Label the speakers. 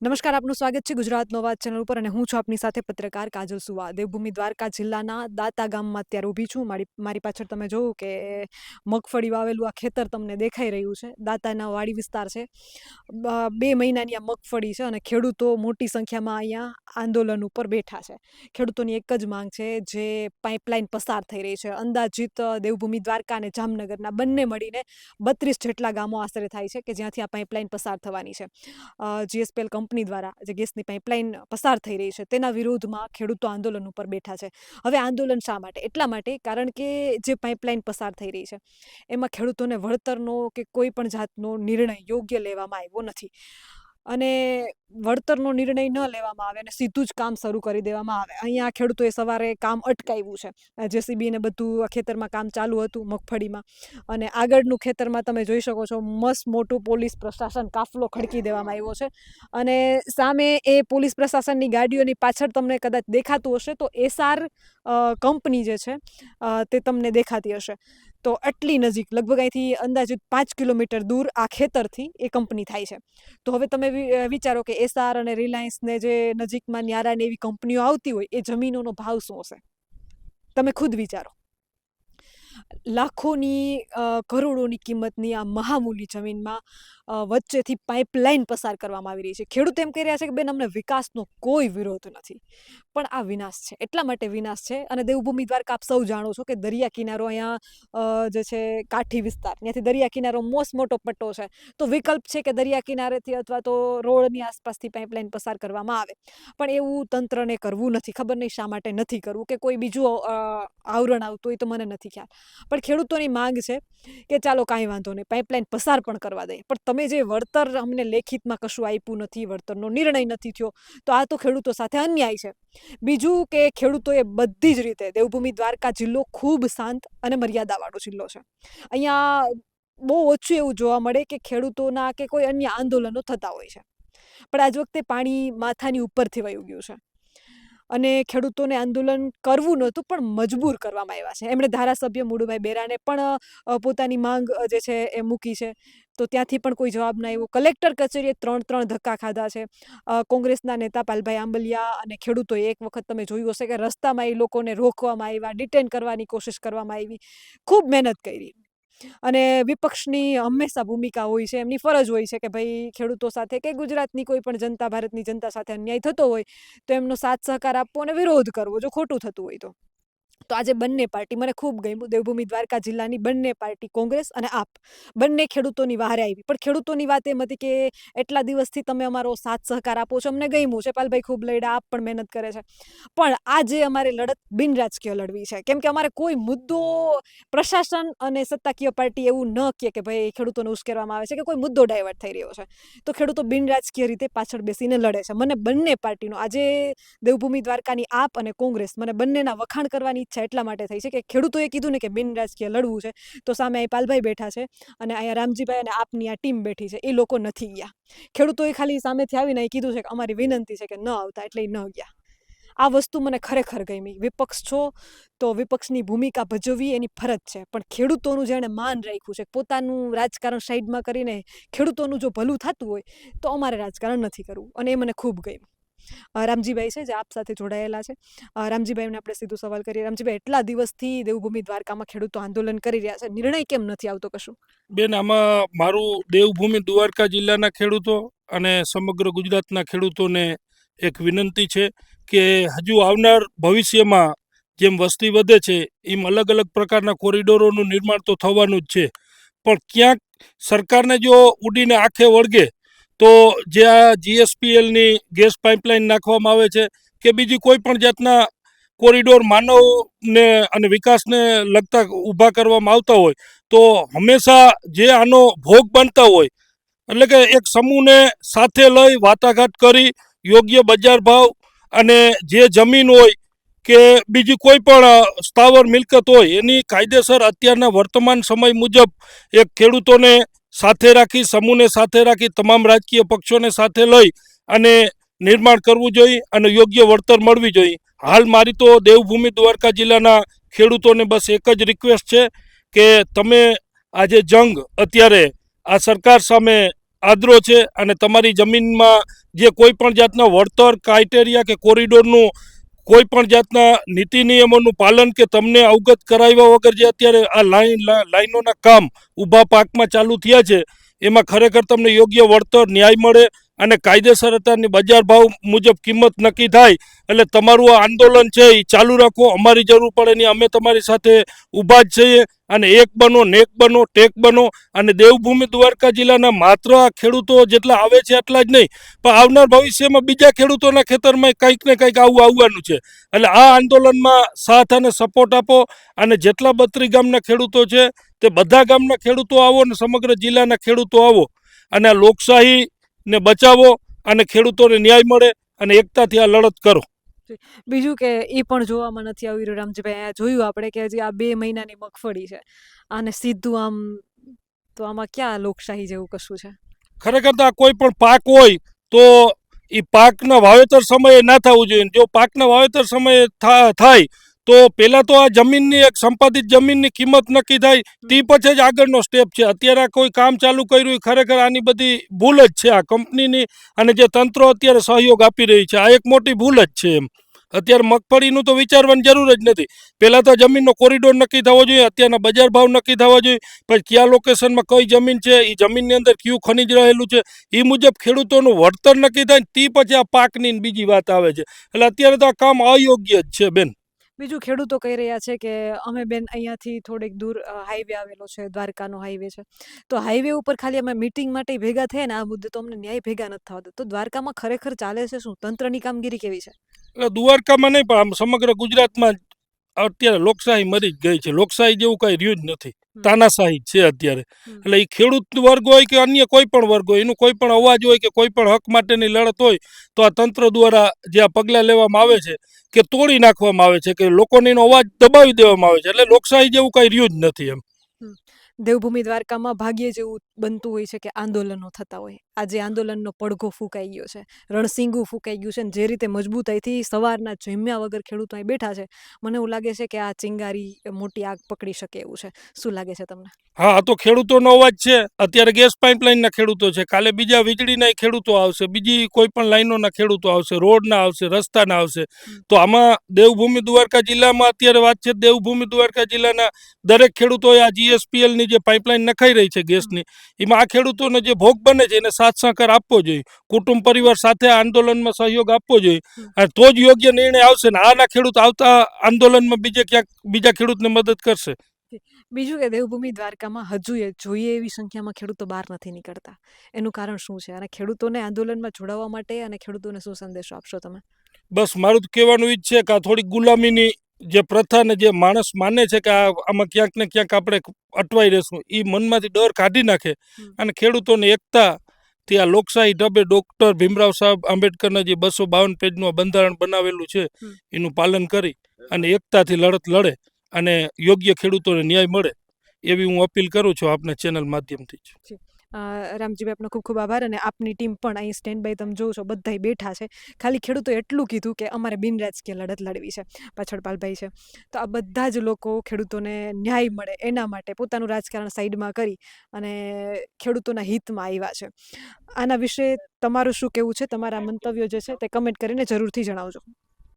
Speaker 1: નમસ્કાર, આપનું સ્વાગત છે ગુજરાત નો વાત ચેનલ ઉપર અને હું છું આપની સાથે પત્રકાર કાજલ સુવા. દેવભૂમિ દ્વારકા જિલ્લાના દાતા ગામમાં અત્યારે ઊભી છું. મારી પાછળ તમે જોયું કે મગફળી વાવેલું આ ખેતર તમને દેખાઈ રહ્યું છે. દાતાના વાડી વિસ્તાર છે. 2 મહિનાની આ મગફળી છે અને ખેડૂતો મોટી સંખ્યામાં અહીંયા આંદોલન ઉપર બેઠા છે. ખેડૂતોની એક જ માંગ છે, જે પાઇપલાઇન પસાર થઈ રહી છે. અંદાજિત દેવભૂમિ દ્વારકા અને જામનગરના બંને મળીને 32 જેટલા ગામો આશરે થાય છે કે જ્યાંથી આ પાઇપલાઇન પસાર થવાની છે. જીએસપીએલ કંપની દ્વારા જે ગેસની પાઇપલાઇન પસાર થઈ રહી છે તેના વિરોધમાં ખેડૂતો આંદોલન ઉપર બેઠા છે. હવે આંદોલન શા માટે? એટલા માટે કારણ કે જે પાઇપલાઇન પસાર થઈ રહી છે એમાં ખેડૂતોને વળતરનો કે કોઈ પણ જાતનો નિર્ણય યોગ્ય લેવામાં આવ્યો નથી. અને વળતરનો નિર્ણય ન લેવામાં આવે અને સીધું જ કામ શરૂ કરી દેવામાં આવે. અહીંયા ખેડૂતોએ સવારે કામ અટકાવ્યું છે. જેસીબીને બધું ખેતરમાં કામ ચાલુ હતું મગફળીમાં, અને આગળનું ખેતરમાં તમે જોઈ શકો છો મસ્ત મોટું પોલીસ પ્રશાસન કાફલો ખડકી દેવામાં આવ્યો છે. અને સામે એ પોલીસ પ્રશાસનની ગાડીઓની પાછળ તમને કદાચ દેખાતું હશે તો એસઆર કંપની જે છે તે તમને દેખાતી હશે. તો આટલી નજીક, લગભગ અહીંથી અંદાજિત 5 કિલોમીટર દૂર આ ખેતરથી એ કંપની થાય છે. તો હવે તમે વિચારો કે એસઆર અને રિલાયન્સને જે નજીકમાં ન્યારાને એવી કંપનીઓ આવતી હોય, એ જમીનોનો ભાવ શું હશે? તમે ખુદ વિચારો. લાખોની કરોડોની કિંમતની આ મહામૂલી જમીનમાં વચ્ચેથી પાઇપલાઇન પસાર કરવામાં આવી રહી છે. ખેડૂત એમ કહી રહ્યા છે કે બેન, અમને વિકાસનો કોઈ વિરોધ નથી, પણ આ વિનાશ છે. એટલા માટે વિનાશ છે. અને દેવભૂમિ દ્વારકા આપ સૌ જાણો છો કે દરિયા કિનારો અહીંયા જે છે કાઠી વિસ્તાર, ત્યાંથી દરિયા કિનારો મોસ્ટ મોટો પટ્ટો છે. તો વિકલ્પ છે કે દરિયા કિનારેથી અથવા તો રોડની આસપાસથી પાઇપલાઇન પસાર કરવામાં આવે, પણ એવું તંત્રને કરવું નથી. ખબર નહીં શા માટે નથી કરવું, કે કોઈ બીજું આવરણ આવતું હોય તો મને નથી ખ્યાલ. પણ ખેડૂતોની માંગ છે કે ચાલો કાંઈ વાંધો નહીં, પાઇપલાઇન પસાર પણ કરવા દઈએ, પણ તમે જે વળતર અમને લેખિતમાં કશું આપ્યું નથી, વળતરનો નિર્ણય નથી થયો, તો આ તો ખેડૂતો સાથે અન્યાય છે. બીજું કે ખેડૂતોએ બધી જ રીતે, દેવભૂમિ દ્વારકા જિલ્લો ખૂબ શાંત અને મર્યાદાવાળો જિલ્લો છે. અહીંયા બહુ ઓછું એવું જોવા મળે કે ખેડૂતોના કે કોઈ અન્ય આંદોલનો થતા હોય છે. પણ આજ વખતે પાણી માથાની ઉપરથી વયું ગયું છે અને ખેડૂતોને આંદોલન કરવું નહોતું, પણ મજબૂર કરવામાં આવ્યા છે. એમણે ધારાસભ્ય મુળુભાઈ બેરાને પણ પોતાની માંગ જે છે એ મૂકી છે, તો ત્યાંથી પણ કોઈ જવાબ ના આવ્યો. કલેક્ટર કચેરીએ 3 ધક્કા ખાધા છે. કોંગ્રેસના નેતા પાલભાઈ આંબલિયા અને ખેડૂતોએ એક વખત તમે જોયું હશે કે રસ્તામાં એ લોકોને રોકવામાં આવ્યા, ડિટેન કરવાની કોશિશ કરવામાં આવી. ખૂબ મહેનત કરી. અને વિપક્ષની હંમેશા ભૂમિકા હોય છે, એમની ફરજ હોય છે કે ભાઈ ખેડૂતો સાથે કે ગુજરાતની કોઈ પણ જનતા, ભારતની જનતા સાથે અન્યાય થતો હોય તો એમનો સાથ સહકાર આપવો અને વિરોધ કરવો, જો ખોટું થતું હોય તો. તો આજે બંને પાર્ટી, મને ખૂબ ગમ્યું, દેવભૂમિ દ્વારકા જિલ્લાની બંને પાર્ટી, કોંગ્રેસ અને આપ, બંને ખેડૂતોની વહારે આવી. પણ ખેડૂતોની વાત એમ હતી કે એટલા દિવસથી તમે અમારો સાથ સહકાર આપો છો, અમને ગમ્યું છે, પાલભાઈ ખૂબ લડ્યા, આપ પણ મહેનત કરે છે, પણ આજે અમારે લડત બિનરાજકીય લડવી છે. કેમ કે અમારે કોઈ મુદ્દો, પ્રશાસન અને સત્તાકીય પાર્ટી એવું ન કહે કે ભાઈ ખેડૂતોને ઉશ્કેરવામાં આવે છે કે કોઈ મુદ્દો ડાયવર્ટ થઈ રહ્યો છે, તો ખેડૂતો બિનરાજકીય રીતે પાછળ બેસીને લડે છે. મને બંને પાર્ટીનો, આજે દેવભૂમિ દ્વારકાની આપ અને કોંગ્રેસ, મને બંનેના વખાણ કરવાની ઈચ્છા એટલા માટે થઈ છે કે ખેડૂતોએ કીધું ને કે બિનરાજકીય લડવું છે, તો સામે અહીં પાલભાઈ બેઠા છે અને અહીંયા રામજીભાઈ અને આપની આ ટીમ બેઠી છે, એ લોકો નથી ગયા. ખેડૂતોએ ખાલી સામેથી આવીને કીધું છે કે અમારી વિનંતી છે કે ન આવતા, એટલે એ ન ગયા. આ વસ્તુ મને ખરેખર ગમી. વિપક્ષ છો તો વિપક્ષની ભૂમિકા ભજવવી એની ફરજ છે, પણ ખેડૂતોનું જેણે માન રાખ્યું છે, પોતાનું રાજકારણ સાઈડમાં કરીને ખેડૂતોનું જો ભલું થતું હોય તો અમારે રાજકારણ નથી કરવું, અને એ મને ખૂબ ગમ્યું. રામજીભાઈ છે જે આપ સાથે જોડાયેલા છે. રામજીભાઈને આપણે સીધો સવાલ કરીએ. રામજીભાઈ, એટલા દિવસથી દેવભૂમિ દ્વારકામાં ખેડૂતો આંદોલન કરી રહ્યા છે, નિર્ણય કેમ નથી આવતો કશું?
Speaker 2: બેન, આમાં મારું દેવભૂમિ દ્વારકા જિલ્લાના ખેડૂતો અને સમગ્ર ગુજરાતના ખેડૂતોને એક વિનંતી છે કે હજુ આવનાર ભવિષ્યમાં જેમ વસ્તી વધે છે એમ અલગ અલગ પ્રકારના કોરિડોરોનું નિર્માણ તો થવાનું જ છે, પણ ક્યાંક સરકારને જો ઉડીને આંખે વળગે તો જે આ જીએસપીએલની ગેસ પાઇપલાઇન નાખવામાં આવે છે કે બીજી કોઈ પણ જાતના કોરિડોર માનવને અને વિકાસને લગતા ઊભા કરવામાં આવતા હોય, તો હંમેશા જે આનો ભોગ બનતા હોય, એટલે કે એક સમૂહને સાથે લઈ વાટાઘાટ કરી યોગ્ય બજાર ભાવ અને જે જમીન હોય કે બીજી કોઈ પણ સ્થાવર મિલકત હોય એની કાયદેસર અત્યારના વર્તમાન સમય મુજબ એક ખેડૂતોને સાથે રાખી, સમૂહને સાથે રાખી, તમામ રાજકીય પક્ષોને સાથે લઈ અને નિર્માણ કરવું જોઈએ અને યોગ્ય વળતર મળવી જોઈએ. હાલ મારી તો દેવભૂમિ દ્વારકા જિલ્લાના ખેડૂતોને બસ એક જ રિક્વેસ્ટ છે કે તમે આજે જંગ અત્યારે આ સરકાર સામે આદરો છે અને તમારી જમીનમાં જે કોઈ પણ જાતના વળતર ક્રાઇટેરિયા કે કોરિડોરનું કોઈ પણ જાતના નીતિ નિયમોનું પાલન કે તમને અવગત કરાવ્યા વગર જે અત્યારે આ લાઈનોના કામ ઊભા પાકમાં ચાલુ થયા છે એમાં ખરેખર તમને યોગ્ય વળતર ન્યાય મળે અને કાયદેસર અત્યારની બજાર ભાવ મુજબ કિંમત નક્કી થાય એટલે તમારું આ આંદોલન છે એ ચાલુ રાખો. અમારી જરૂર પડે નહીં, અમે તમારી સાથે ઊભા જ છીએ. અને એક બનો, નેક બનો, ટેક બનો. અને દેવભૂમિ દ્વારકા જિલ્લાના માત્ર આ ખેડૂતો જેટલા આવે છે એટલા જ નહીં, પણ આવનાર ભવિષ્યમાં બીજા ખેડૂતોના ખેતરમાં કંઈક ને કંઈક આવું આવવાનું છે. એટલે આ આંદોલનમાં સાથ અને સપોર્ટ આપો. અને જેટલા 32 ગામના ખેડૂતો છે તે બધા ગામના ખેડૂતો આવો અને સમગ્ર જિલ્લાના ખેડૂતો આવો અને આ લોકશાહીને બચાવો અને ખેડૂતોને ન્યાય મળે અને એકતાથી આ લડત કરો.
Speaker 1: બીજું કે એ પણ જોવામાં નથી આવી રહ્યું રામજીભાઈ. અહીંયા જોયું આપણે કે હજી આ 2 મહિનાની મગફળી છે, આને સીધું આમ તો આમાં ક્યાં લોકશાહી જેવું કશું છે?
Speaker 2: ખરેખર તો આ કોઈ પણ પાક હોય તો એ પાકના વાવેતર સમયે ના થવું જોઈએ. જો પાકના વાવેતર સમયે થાય તો પહેલાં તો આ જમીનની એક સંપાદિત જમીનની કિંમત નક્કી થાય, તે પછી જ આગળનો સ્ટેપ છે. અત્યારે આ કોઈ કામ ચાલુ કર્યું ખરેખર આની બધી ભૂલ જ છે આ કંપનીની, અને જે તંત્રો અત્યારે સહયોગ આપી રહી છે આ એક મોટી ભૂલ જ છે. એમ અત્યારે મગફળીનું તો વિચારવાની જરૂર જ નથી. પહેલાં તો જમીનનો કોરિડોર નક્કી થવો જોઈએ, અત્યારના બજાર ભાવ નક્કી થવા જોઈએ, પછી કયા લોકેશનમાં કઈ જમીન છે, એ જમીનની અંદર કયું ખનિજ રહેલું છે, એ મુજબ ખેડૂતોનું વળતર નક્કી થાય, તે પછી આ પાકની બીજી વાત આવે છે. એટલે અત્યારે તો આ કામ અયોગ્ય જ છે બેન.
Speaker 1: બીજું ખેડૂતો કહી રહ્યા છે કે અમે બેન અહીંયાથી થોડીક દૂર હાઈવે આવેલો છે, દ્વારકાનો હાઈવે છે, તો હાઈવે ઉપર ખાલી અમે મીટિંગ માટે ભેગા થયા ને આ મુદ્દે તો અમને ન્યાય ભેગા નથી થવા. તો દ્વારકામાં ખરેખર ચાલે છે શું? તંત્રની કામગીરી કેવી છે?
Speaker 2: એટલે દ્વારકામાં નહીં પણ આમ સમગ્ર ગુજરાતમાં અત્યારે લોકશાહી મરી જ ગઈ છે. લોકશાહી જેવું કઈ રહ્યું જ નથી, તાનાશાહી છે અત્યારે. એટલે એ ખેડૂત વર્ગ હોય કે અન્ય કોઈ પણ વર્ગ હોય, એનું કોઈ પણ અવાજ હોય કે કોઈ પણ હક માટેની લડત હોય તો આ તંત્ર દ્વારા જે આ પગલાં લેવામાં આવે છે કે તોડી નાખવામાં આવે છે, કે લોકોને એનો અવાજ દબાવી દેવામાં આવે છે. એટલે લોકશાહી જેવું કઈ રહ્યું જ નથી. એમ
Speaker 1: દેવભૂમિ દ્વારકામાં ભાગ્યે જેવું બનતું હોય છે કે આંદોલનો થતા હોય. આજે આંદોલનનો પડઘો ફૂંકાઈ ગયો છે, રણસિંગું ફૂંકાઈ ગયું છે, અને જે રીતે મજબૂતાઈથી સવારના જમ્યા વગર ખેડૂતો અહીં બેઠા છે, મને એવું લાગે છે કે આ ચિંગારી મોટી આગ પકડી શકે એવું છે. શું લાગે છે તમને?
Speaker 2: હા, આ તો ખેડૂતોનો અવાજ છે. અત્યારે ગેસ પાઇપલાઇનના ખેડૂતો છે, કાલે બીજા વીજળીના ખેડૂતો આવશે, બીજી કોઈ પણ લાઈનોના ખેડૂતો આવશે, રોડના આવશે, રસ્તાના આવશે. તો આમાં દેવભૂમિ દ્વારકા જિલ્લામાં અત્યારે વાત છે, દેવભૂમિ દ્વારકા જિલ્લાના દરેક ખેડૂતોએ આ GSPLની જે પાઇપલાઇન નખાઈ રહી છે ગેસની, એમાં આ ખેડૂતોને જે ભોગ બને છે એને સાથ સહકાર આપવો જોઈએ. કુટુંબ પરિવાર સાથે આ આંદોલનમાં સહયોગ આપવો જોઈએ, અને તો જ યોગ્ય નિર્ણય આવશે. ને આના ખેડૂત આવતા આંદોલનમાં બીજા ખેડૂતને મદદ કરશે.
Speaker 1: બીજું કે દેવભૂમિ દ્વારકામાં હજુ જોઈએ એવી સંખ્યામાં ખેડૂતો બહાર નથી નીકળતા. એનું કારણ શું છે? અને ખેડૂતોને આંદોલનમાં જોડાવા માટે અને ખેડૂતોને શું સંદેશો આપશો તમે?
Speaker 2: બસ મારું તો કહેવાનું ઈ જ છે કે આ થોડી ગુલામીની જે પ્રથાને જે માણસ માને છે કે આમાં ક્યાંક ને ક્યાંક આપણે અટવાઈ રહેશું, એ મનમાંથી ડર કાઢી નાખે અને ખેડૂતોની એકતાથી આ લોકશાહી ઢબે ડૉક્ટર ભીમરાવ સાહેબ આંબેડકરના જે 252 પેજનું બંધારણ બનાવેલું છે એનું પાલન કરી અને એકતાથી લડત લડે અને યોગ્ય ખેડૂતોને ન્યાય મળે એવી હું અપીલ કરું છું આપના ચેનલ માધ્યમથી જ.
Speaker 1: રામજીભાઈ, આપનો ખૂબ ખૂબ આભાર. અને આપની ટીમ પણ અહીં સ્ટેન્ડ બાય તમે જોવો છો બધાય બેઠા છે. ખાલી ખેડૂતોએ એટલું કીધું કે અમારે બિનરાજકીય લડત લડવી છે. પાછળ પાલભાઈ છે, તો આ બધા જ લોકો ખેડૂતોને ન્યાય મળે એના માટે પોતાનું રાજકારણ સાઈડમાં કરી અને ખેડૂતોના હિતમાં આવ્યા છે. આના વિશે તમારું શું કહેવું છે? તમારા મંતવ્યો જે છે તે કમેન્ટ કરીને જરૂરથી જણાવજો.